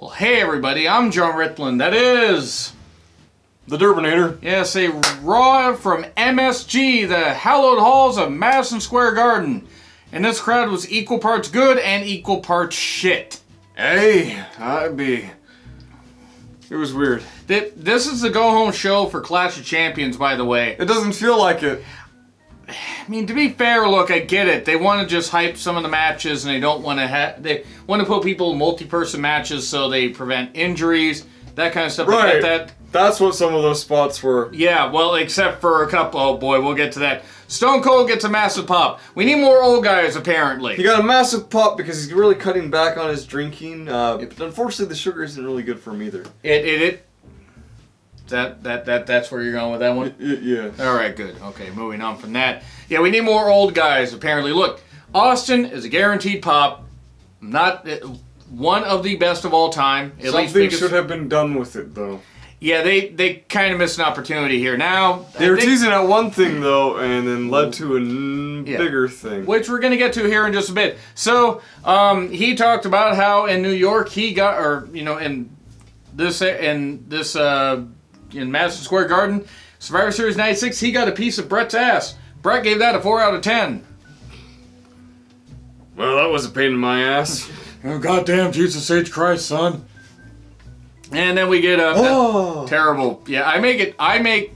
Well, hey everybody, I'm John Ritlin. That is the Durbinator. Yes, a Raw from MSG, the hallowed halls of Madison Square Garden. And this crowd was equal parts good and equal parts shit. Hey, it was weird. This is the go-home show for Clash of Champions, by the way. It doesn't feel like it. I mean, to be fair, look, I get it. They want to just hype some of the matches, and they don't want to they want to put people in multi-person matches so they prevent injuries, that kind of stuff. Right. I get that. That's what some of those spots were. Yeah, well, except for a couple. Oh boy, we'll get to that. Stone Cold gets a massive pop. We need more old guys, apparently. He got a massive pop because he's really cutting back on his drinking. But unfortunately, the sugar isn't really good for him either. That's where you're going with that one? Yeah. All right, good. Okay, moving on from that. Yeah, we need more old guys, apparently. Look, Austin is a guaranteed pop. Not one of the best of all time. Something should have been done with it, though. Yeah, they kind of missed an opportunity here. Now they were teasing at one thing, though, and then led to a bigger thing. Which we're going to get to here in just a bit. So, he talked about how in New York he got, or, you know, in Madison Square Garden, Survivor Series 96, he got a piece of Bret's ass. Bret gave that a 4 out of 10. Well, that was a pain in my ass. Oh, goddamn Jesus H. Christ, son. And then we get a terrible. Yeah, I make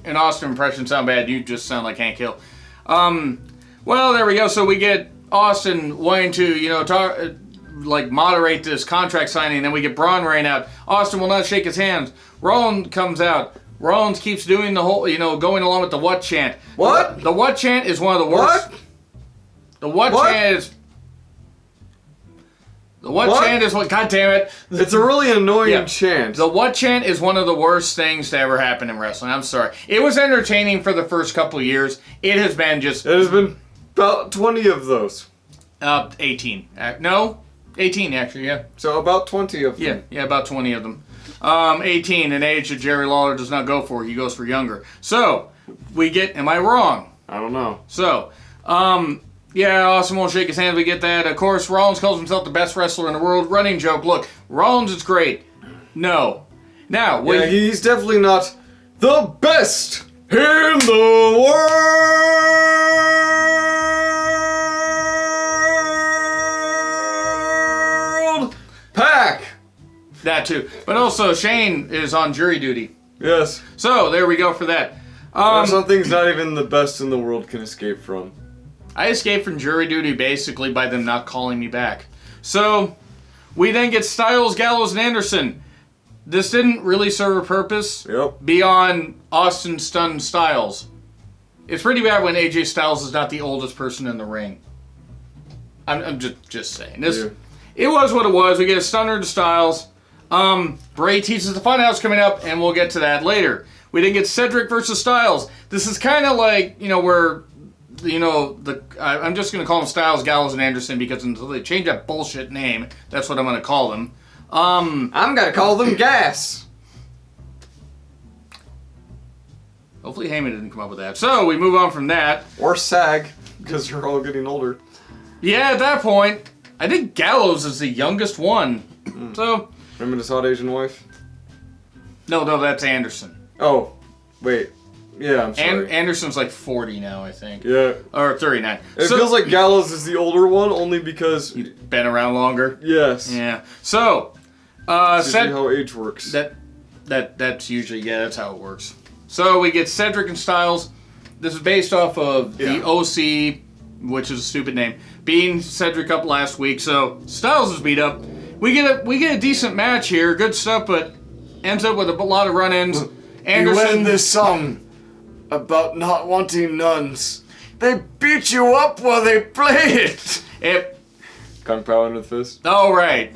an Austin impression sound bad. You just sound like Hank Hill. Well, there we go. So we get Austin wanting to, you know, talk, like moderate this contract signing. Then we get Braun Reign out. Austin will not shake his hands. Rollins comes out. Rollins keeps doing the whole, you know, going along with the what chant. What? The what chant is one of the worst. What? The what chant is. The what chant is what? God damn it! It's a really annoying chant. The what chant is one of the worst things to ever happen in wrestling. I'm sorry. It was entertaining for the first couple of years. It has been just. It has been about 20 of those. 18. No, 18 actually. Yeah. So about 20 of them. Yeah, about 20 of them. 18, an age that Jerry Lawler does not go for. He goes for younger. So we get. Am I wrong? I don't know. So, yeah, Austin won't shake his hand. We get that. Of course, Rollins calls himself the best wrestler in the world. Running joke. Look, Rollins is great. No. Now, he's definitely not the best in the world. Pack. That too. But also, Shane is on jury duty. Yes. So, there we go for that. Some things not even the best in the world can escape from. I escaped from jury duty basically by them not calling me back. So, we then get Styles, Gallows, and Anderson. This didn't really serve a purpose beyond Austin stunned Styles. It's pretty bad when AJ Styles is not the oldest person in the ring. I'm just saying. It was what it was. We get a stunner to Styles. Bray teases the Funhouse coming up, and we'll get to that later. We then get Cedric versus Styles. This is kind of like, you know, where... You know, I'm just going to call them Styles, Gallows, and Anderson because until they change that bullshit name, that's what I'm going to call them. I'm going to call them Gas. Hopefully Heyman didn't come up with that. So, we move on from that. Or SAG, because you're all getting older. Yeah, at that point, I think Gallows is the youngest one. So... Remember his hot Asian wife? No, that's Anderson. Oh, wait. Yeah, I'm sorry. Anderson's like 40 now, I think. Yeah. Or 39. It feels like Gallows is the older one, only because... He's been around longer? Yes. Yeah. So, that's usually how age works. That's usually, that's how it works. So, we get Cedric and Styles. This is based off of the OC, which is a stupid name, beating Cedric up last week. So, Styles is beat up. We get a decent match here, good stuff, but ends up with a lot of run-ins. Anderson... You win this song about not wanting nuns. They beat you up while they play it. Kung Pao into the fist. Oh, right.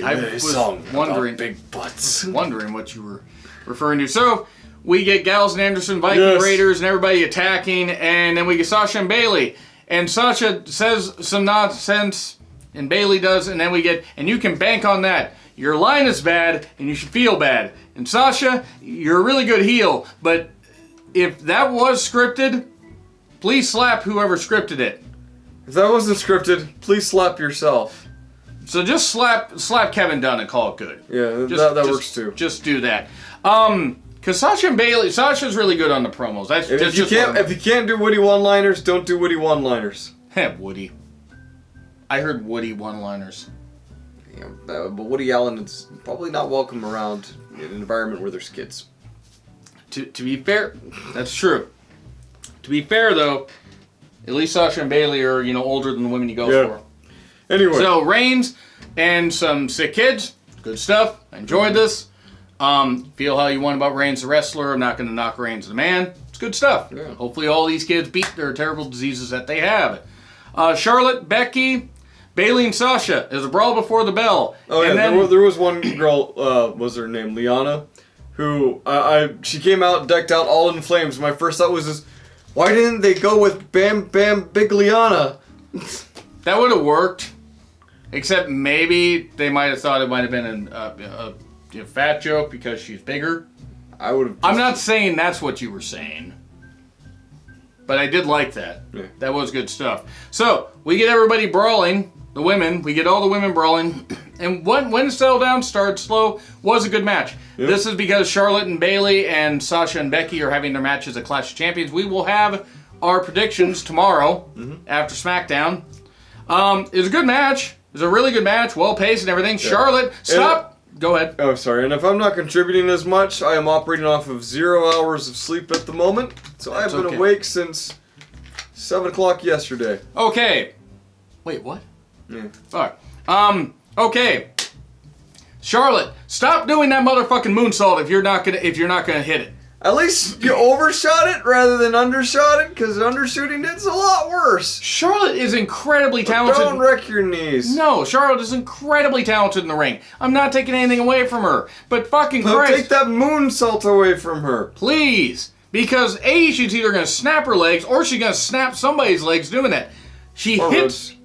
I was wondering big butts. Wondering what you were referring to. So we get Gallows and Anderson, Viking Raiders, and everybody attacking, and then we get Sasha and Bayley. And Sasha says some nonsense, and Bayley does, and then we get, and you can bank on that. Your line is bad, and you should feel bad. And Sasha, you're a really good heel, but if that was scripted, please slap whoever scripted it. If that wasn't scripted, please slap yourself. So just slap Kevin Dunn and call it good. Yeah, that works too. Just do that. Because Sasha and Bayley, Sasha's really good on the promos. If you can't do Woody one-liners, don't do Woody one-liners. Heh, Woody. I heard Woody one-liners. Yeah, but Woody Allen is probably not welcome around in an environment where there's kids. To be fair, that's true. To be fair, though, at least Sasha and Bayley are, older than the women he goes for. Anyway. So, Reigns and some sick kids. Good stuff. I enjoyed this. Feel how you want about Reigns the wrestler. I'm not going to knock Reigns the man. It's good stuff. Yeah. Hopefully all these kids beat their terrible diseases that they have. Charlotte, Becky, Bayley, and Sasha. There's a brawl before the bell. Oh, and yeah. Then, there was one girl, was her name Liana, who, she came out decked out all in flames. My first thought was this, why didn't they go with Bam Bam Big Liana? That would have worked. Except maybe they might have thought it might have been a fat joke because she's bigger. I'm not saying that's what you were saying. But I did like that. Yeah. That was good stuff. So, we get everybody brawling. The women. We get all the women brawling. And when Settle Down started slow, was a good match. Yep. This is because Charlotte and Bayley and Sasha and Becky are having their matches at Clash of Champions. We will have our predictions tomorrow after SmackDown. It was a good match. It was a really good match. Well-paced and everything. Yeah. Charlotte, stop. Go ahead. Oh, sorry. And if I'm not contributing as much, I am operating off of 0 hours of sleep at the moment. So I've been awake since 7 o'clock yesterday. Okay. Wait, what? Yeah. Fuck. Okay. Charlotte, stop doing that motherfucking moonsault if you're not gonna hit it. At least you overshot it rather than undershot it, because undershooting it's a lot worse. Charlotte is incredibly talented. Don't wreck your knees. No, Charlotte is incredibly talented in the ring. I'm not taking anything away from her, but fucking Christ. Take that moonsault away from her. Please. Because A, she's either going to snap her legs, or she's going to snap somebody's legs doing that. She hits ribs.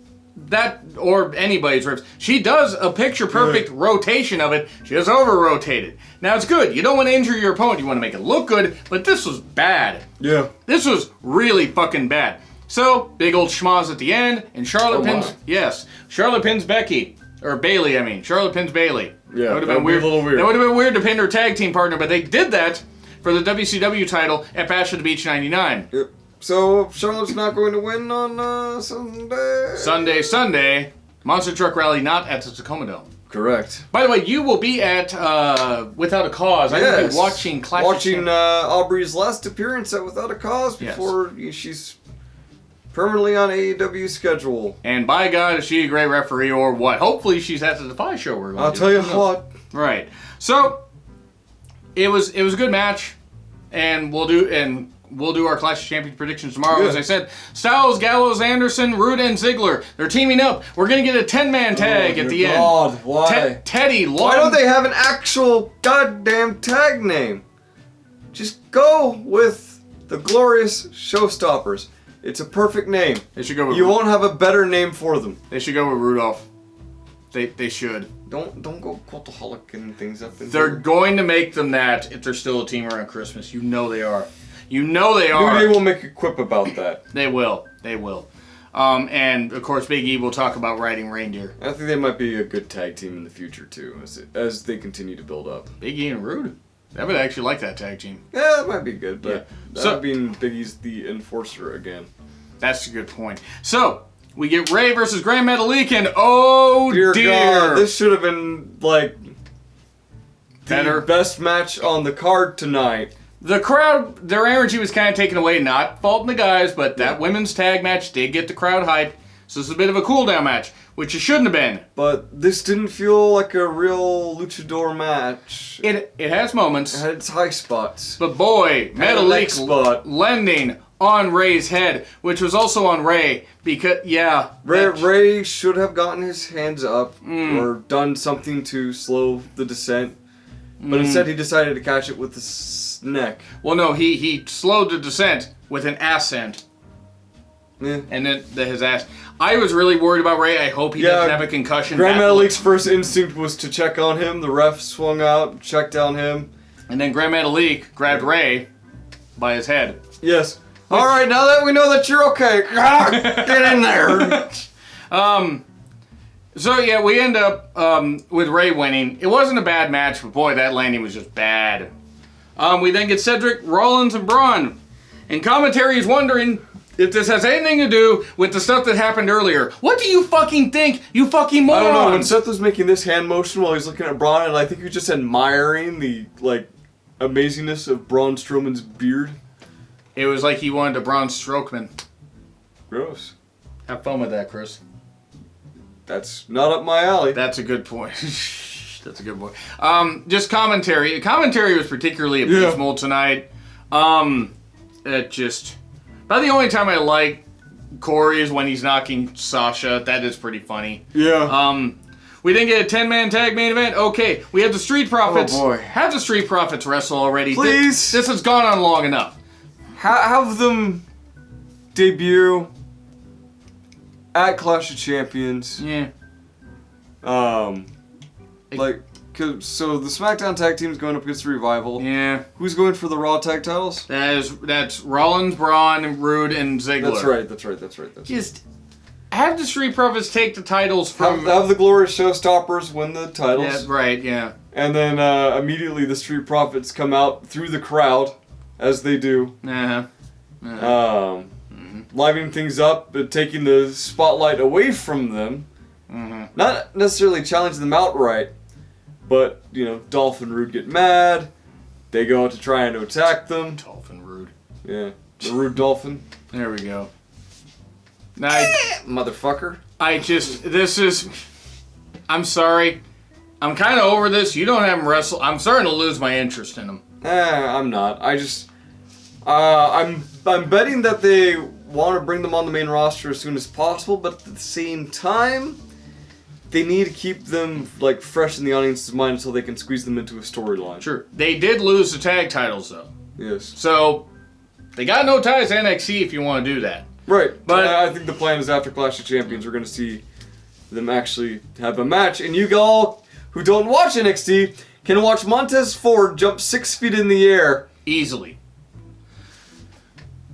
That, or anybody's ribs. She does a picture-perfect rotation of it. She just over-rotated. Now, it's good. You don't want to injure your opponent. You want to make it look good, but this was bad. Yeah. This was really fucking bad. So, big old schmoz at the end, and Charlotte pins... Yes. Charlotte pins Becky. Or Bayley, I mean. Charlotte pins Bayley. Yeah, that would have been weird. A little weird. That would have been weird to pin her tag team partner, but they did that for the WCW title at Bash at the Beach 99. Yep. So, Charlotte's not going to win on Sunday. Monster Truck Rally not at the Tacoma Dome. Correct. By the way, you will be at Without a Cause. Yes. I'm going to be watching Clash Watching Aubrey's last appearance at Without a Cause before she's permanently on AEW's schedule. And by God, is she a great referee or what? Hopefully she's at the Defy show we're going I'll tell you what. Right. So, it was a good match, and we'll do our Clash of Champions predictions tomorrow. As I said, Styles, Gallows, Anderson, Rude, and Ziggler. They're teaming up. We're going to get a 10-man tag at the end. God, why? Teddy Long. Why don't they have an actual goddamn tag name? Just go with the Glorious Showstoppers. It's a perfect name. They should go with won't have a better name for them. They should go with Rudolph. They should. Don't go cultaholic and things up in They're going to make them that if they're still a team around Christmas. You know they are. You know they are. Maybe they will make a quip about that. They will. And, of course, Big E will talk about riding reindeer. I think they might be a good tag team in the future, too, as they continue to build up. Big E and Rude? I would actually like that tag team. Yeah, that might be good, but that being Big E's the enforcer again. That's a good point. So, we get Ray versus Grand Metalik, and oh dear. God, this should have been, like, better. The best match on the card tonight. The crowd, their energy was kind of taken away, not faulting the guys, but that women's tag match did get the crowd hyped. So this is a bit of a cool-down match, which it shouldn't have been. But this didn't feel like a real luchador match. It has moments. It had its high spots. But boy, Metalik landing on Ray's head, which was also on Ray, because, Ray should have gotten his hands up or done something to slow the descent. But instead he decided to catch it with his neck. Well, no, he slowed the descent with an ascent. Yeah. And then his ass. I was really worried about Ray. I hope he doesn't have a concussion. Grand Metalik's first instinct was to check on him. The ref swung out, checked on him. And then Grand Metalik grabbed Ray by his head. Yes. All right, now that we know that you're okay, get in there. So, yeah, we end up with Ray winning. It wasn't a bad match, but boy, that landing was just bad. We then get Cedric, Rollins, and Braun. And commentary is wondering if this has anything to do with the stuff that happened earlier. What do you fucking think, you fucking morons? I don't know, when Seth was making this hand motion while he's looking at Braun, and I think he was just admiring the, like, amazingness of Braun Strowman's beard. It was like he wanted to Braun Strowman. Gross. Have fun with that, Chris. That's not up my alley. That's a good point. That's a good point. Just commentary. Commentary was particularly abysmal tonight. It just... About the only time I like Corey is when he's knocking Sasha. That is pretty funny. Yeah. We didn't get a 10-man tag main event. Okay, we had the Street Profits. Oh, boy. Have the Street Profits wrestle already. Please. This has gone on long enough. Have them debut at Clash of Champions. Yeah. So the SmackDown tag team is going up against the Revival. Yeah. Who's going for the Raw tag titles? That's Rollins, Braun, Rude, and Ziggler. That's right. Just have the Street Profits take the titles from... Have the Glorious Showstoppers win the titles. Yeah, right, yeah. And then immediately the Street Profits come out through the crowd, as they do. Livening things up, but taking the spotlight away from them. Not necessarily challenging them outright, but, you know, Dolph and Rude get mad. They go out to try and attack them. Dolph and Rude. Yeah, the Rude Dolphin. There we go. Motherfucker. I'm sorry. I'm kind of over this. You don't have them wrestle. I'm starting to lose my interest in them. I'm not. I'm betting that they want to bring them on the main roster as soon as possible, but at the same time, they need to keep them like fresh in the audience's mind until they can squeeze them into a storyline. Sure. They did lose the tag titles, though. Yes. So, they got no ties to NXT if you want to do that. Right. But I think the plan is after Clash of Champions, we're going to see them actually have a match. And you all who don't watch NXT can watch Montez Ford jump 6 feet in the air. Easily.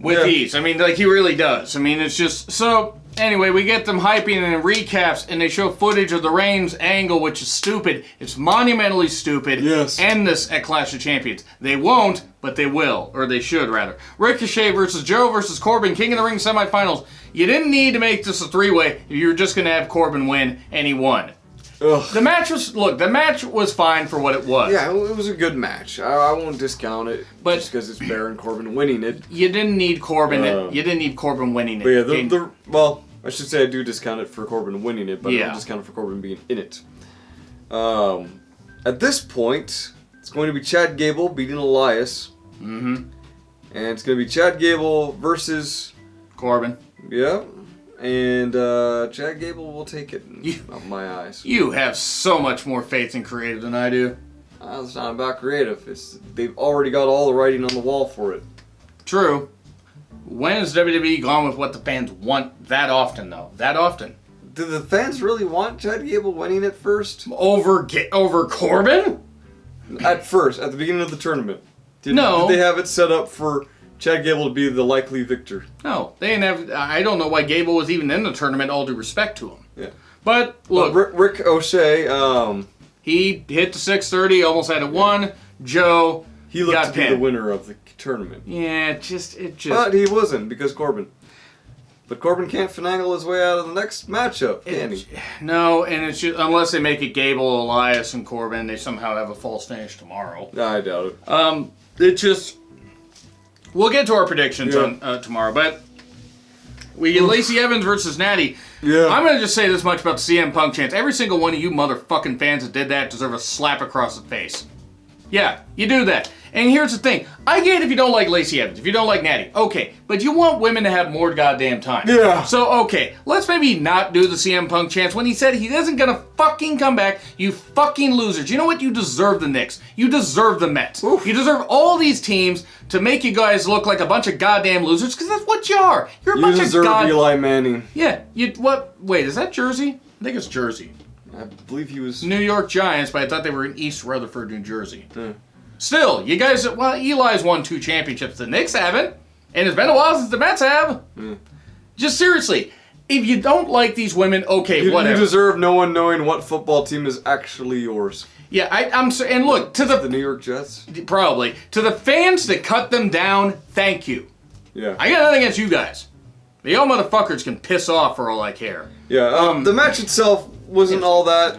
With ease. I mean, like, he really does. I mean, it's just... So, anyway, we get them hyping and recaps, and they show footage of the Reigns angle, which is stupid. It's monumentally stupid. Yes. End this at Clash of Champions. They won't, but they will. Or they should, rather. Ricochet versus Joe versus Corbin, King of the Ring semifinals. You didn't need to make this a three-way. You were just going to have Corbin win, and he won. Ugh. The match was fine for what it was. Yeah, it was a good match. I won't discount it, but just because it's Baron Corbin winning it. You didn't need Corbin. You didn't need Corbin winning it. But yeah, well, I should say I do discount it for Corbin winning it, but I don't discount it for Corbin being in it. At this point, it's going to be Chad Gable beating Elias. Mm-hmm. And it's going to be Chad Gable versus Corbin. Yeah. And Chad Gable will take it out my eyes. You have so much more faith in creative than I do. It's not about creative. They've already got all the writing on the wall for it. True. When has WWE gone with what the fans want that often, though? That often. Do the fans really want Chad Gable winning it first? Over Corbin? At first, at the beginning of the tournament. Did they have it set up for Chad Gable to be the likely victor? No, they didn't have. I don't know why Gable was even in the tournament. All due respect to him. Yeah. But look, Rick O'Shea. He hit the 630, almost had it won. Joe. He looked to be the winner of the tournament. Yeah, it just. But he wasn't because Corbin. But Corbin can't finagle his way out of the next matchup, can he? No, and it's just, unless they make it Gable, Elias, and Corbin, they somehow have a false finish tomorrow. I doubt it. It just. We'll get to our predictions on tomorrow, but we get Lacey Evans versus Natty. Yeah. I'm going to just say this much about the CM Punk chance. Every single one of you motherfucking fans that did that deserve a slap across the face. Yeah, you do that. And here's the thing. I get it if you don't like Lacey Evans, if you don't like Natty. Okay, but you want women to have more goddamn time. Yeah. So, okay, let's maybe not do the CM Punk chance when he said he isn't going to fucking come back. You fucking losers. You know what? You deserve the Knicks. You deserve the Mets. Oof. You deserve all these teams to make you guys look like a bunch of goddamn losers, because that's what you are. You're a bunch of deserve Eli Manning. Yeah. Wait, is that Jersey? I think it's Jersey. I believe he was... New York Giants, but I thought they were in East Rutherford, New Jersey. Yeah. Still, you guys, Eli's won 2 championships. The Knicks haven't. And it's been a while since the Mets have. Mm. Just seriously, if you don't like these women, okay, whatever. You deserve no one knowing what football team is actually yours. Yeah, I'm so, and look, to the New York Jets? Probably. To the fans that cut them down, thank you. Yeah. I got nothing against you guys. Y'all motherfuckers can piss off for all I care. Yeah, the match itself wasn't all that.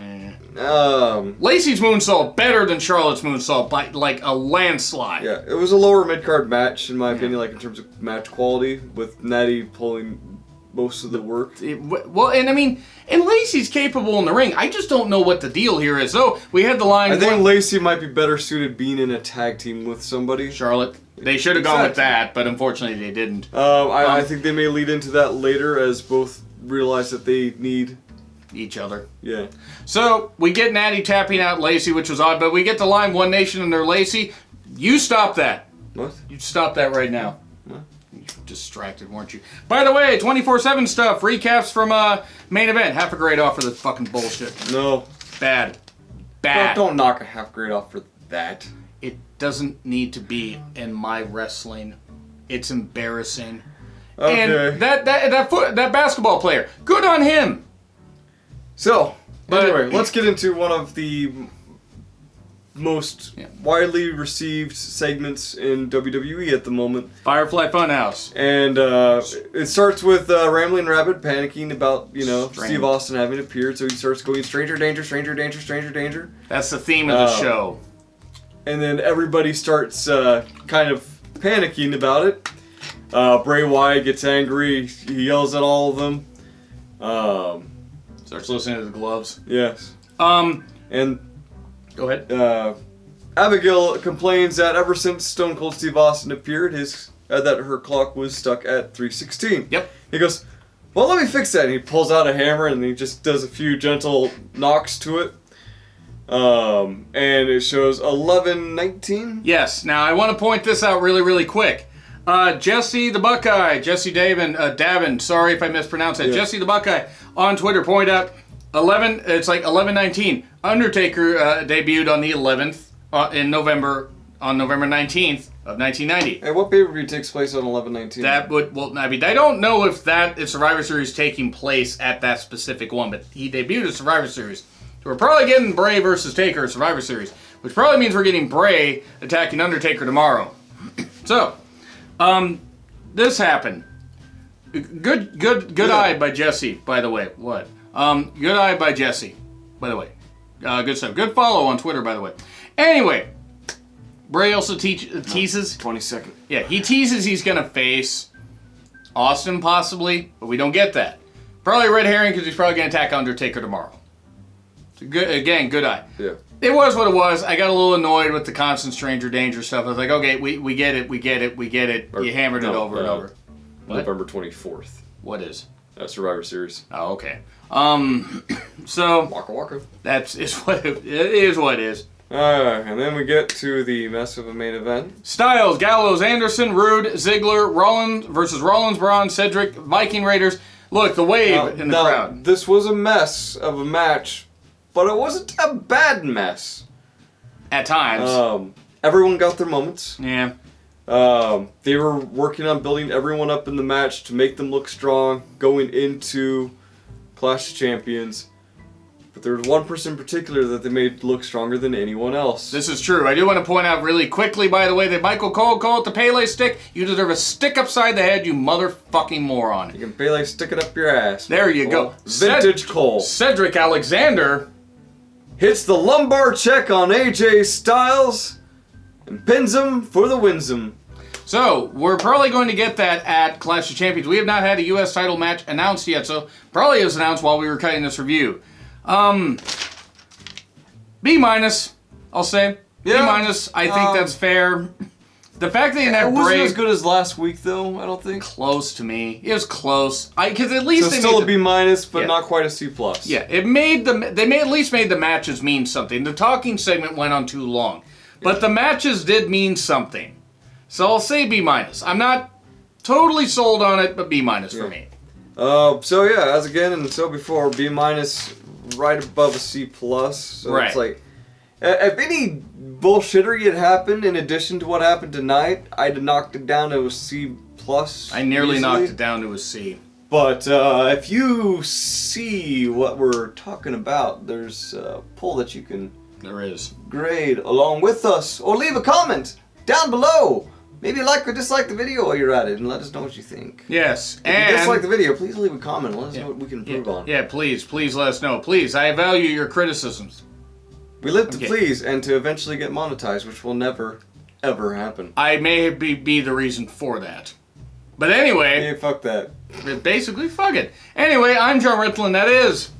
Lacey's moonsault better than Charlotte's moonsault by like a landslide. Yeah, it was a lower mid-card match, in my opinion, like in terms of match quality, with Natty pulling most of the work. Well, and I mean, and Lacey's capable in the ring. I just don't know what the deal here is. So we had the line. I think Lacey might be better suited being in a tag team with somebody. Charlotte. They should have gone with that, but unfortunately they didn't. I think they may lead into that later as both realize that they need each other. Yeah. So we get Natty tapping out Lacey, which was odd, but we get the line One Nation under Lacey. You stop that. What? You stop that right now. What? You were distracted, weren't you? By the way, 24/7 stuff, recaps from main event. Half a grade off for this fucking bullshit. No. Bad. Don't knock a half grade off for that. It doesn't need to be in my wrestling. It's embarrassing. Okay. And that basketball player, good on him. So, anyway, let's get into one of the most widely received segments in WWE at the moment. Firefly Funhouse. And it starts with Rambling Rabbit panicking about, Steve Austin having appeared, so he starts going, stranger danger, stranger danger, stranger danger. That's the theme of the show. And then everybody starts kind of panicking about it. Bray Wyatt gets angry, he yells at all of them. Starts listening to the gloves. Yes. And go ahead. Abigail complains that ever since Stone Cold Steve Austin appeared, that her clock was stuck at 3:16. Yep. He goes, well, let me fix that. And he pulls out a hammer and he just does a few gentle knocks to it. And it shows 11:19. Yes. Now I want to point this out really, really quick. Jesse the Buckeye, Jesse Davin, sorry if I mispronounced that. Yeah. Jesse the Buckeye on Twitter pointed out 11:19. Undertaker debuted on the 11th in November, on November 19th of 1990. Hey, what pay-per-view takes place on 11/19? That would, I mean, I don't know if Survivor Series taking place at that specific one, but he debuted at Survivor Series. So we're probably getting Bray versus Taker at Survivor Series, which probably means we're getting Bray attacking Undertaker tomorrow. So, this happened. Good eye by Jesse, by the way. What? Good eye by Jesse, by the way. Good stuff. Good follow on Twitter, by the way. Anyway, Bray also teases. 22nd. Yeah, he teases he's going to face Austin possibly, but we don't get that. Probably a red herring because he's probably going to attack Undertaker tomorrow. So good eye. Yeah. It was what it was. I got a little annoyed with the constant stranger danger stuff. I was like, okay, we get it. You hammered it over and over. November 24th. What is? Survivor Series. Oh, okay. So Waka Waka. It is what it is. And then we get to the mess of a main event. Styles, Gallows, Anderson, Rude, Ziggler, Rollins versus Rollins, Braun, Cedric, Viking Raiders. Look, the wave in the crowd. This was a mess of a match, but it wasn't a bad mess. At times. Everyone got their moments. Yeah. They were working on building everyone up in the match to make them look strong going into Clash of Champions. But there was one person in particular that they made look stronger than anyone else. This is true. I do want to point out really quickly, by the way, that Michael Cole called it the Pele stick. You deserve a stick upside the head, you motherfucking moron. You can Pele stick it up your ass. There you go. Vintage Cole. Cedric Alexander hits the lumbar check on AJ Styles and pins him for the winsome. So, we're probably going to get that at Clash of Champions. We have not had a U.S. title match announced yet, so probably it was announced while we were cutting this review. B-, I'll say. Yeah. B-, I think that's fair. The fact that you didn't have Bray... It wasn't as good as last week, though, I don't think. Close to me. It was close. Because at least they still a B-, but not quite a C+. Yeah, at least made the matches mean something. The talking segment went on too long. But the matches did mean something. So I'll say B-. I'm not totally sold on it, but B- for me. As again and so before, B- right above a C+. So right. It's like, if any bullshittery had happened in addition to what happened tonight, I'd have knocked it down to a C+. I nearly knocked it down to a C. But if you see what we're talking about, there's a poll that you can There is. grade along with us, or leave a comment down below. Maybe like or dislike the video while you're at it, and let us know what you think. Yes, If you dislike the video, please leave a comment. Let us know what we can improve on. Yeah, please let us know. Please, I value your criticisms. We live to please and to eventually get monetized, which will never, ever happen. I may be the reason for that. But anyway... Hey, fuck that. Basically, fuck it. Anyway, I'm John Ritlin, that is...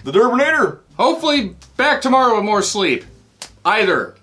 The Durbinator! Hopefully, back tomorrow with more sleep. Either.